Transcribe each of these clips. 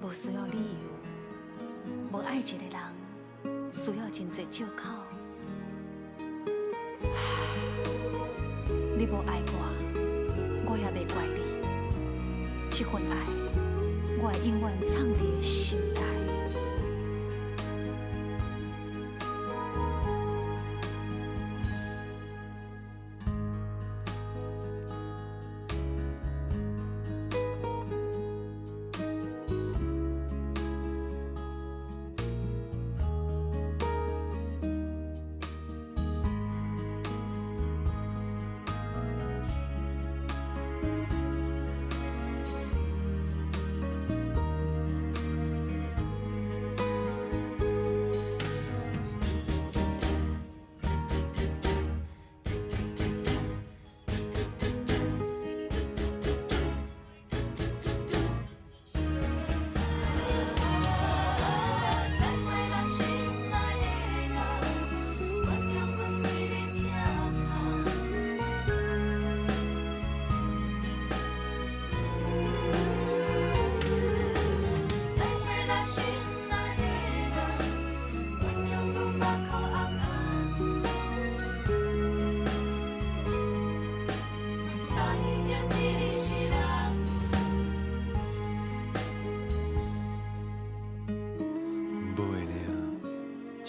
无需要理由，无爱一个人需要真侪借口。你无爱我，我也袂怪你。这份爱，我会永远藏伫心内。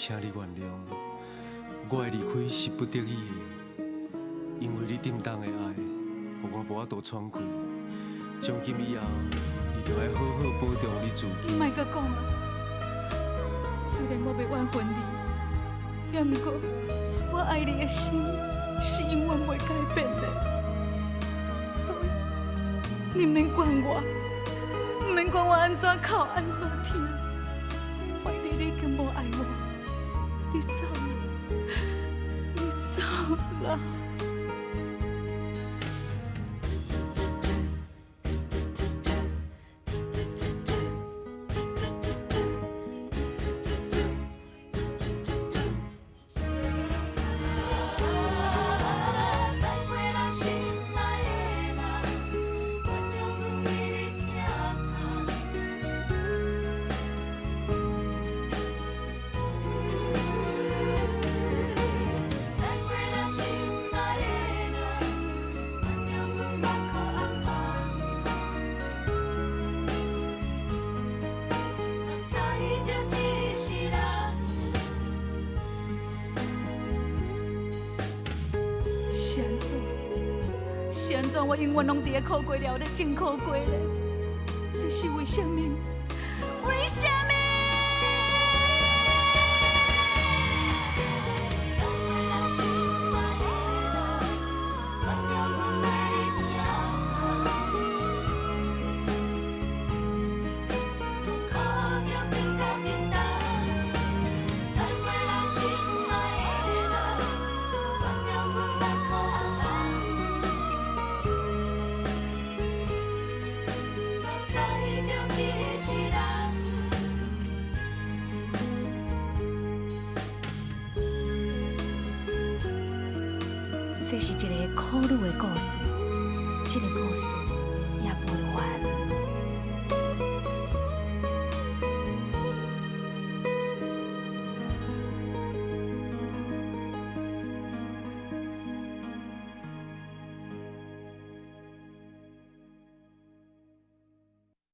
请你原谅，我的离开是不得已的，因为你沉重的爱，让我无法度喘气。从今以后，你就要好好保重你自己。莫阁讲啊！虽然我袂怨恨你，也毋过我爱你的心是永远袂改变的，所以你免管我，免管我安怎哭安怎疼，反正你已经无爱我。你走了，你走了。是安怎？我永远拢伫咧苦过了，咧真苦过咧。这是为什么？为什么？这是一个苦女的故事，这个故事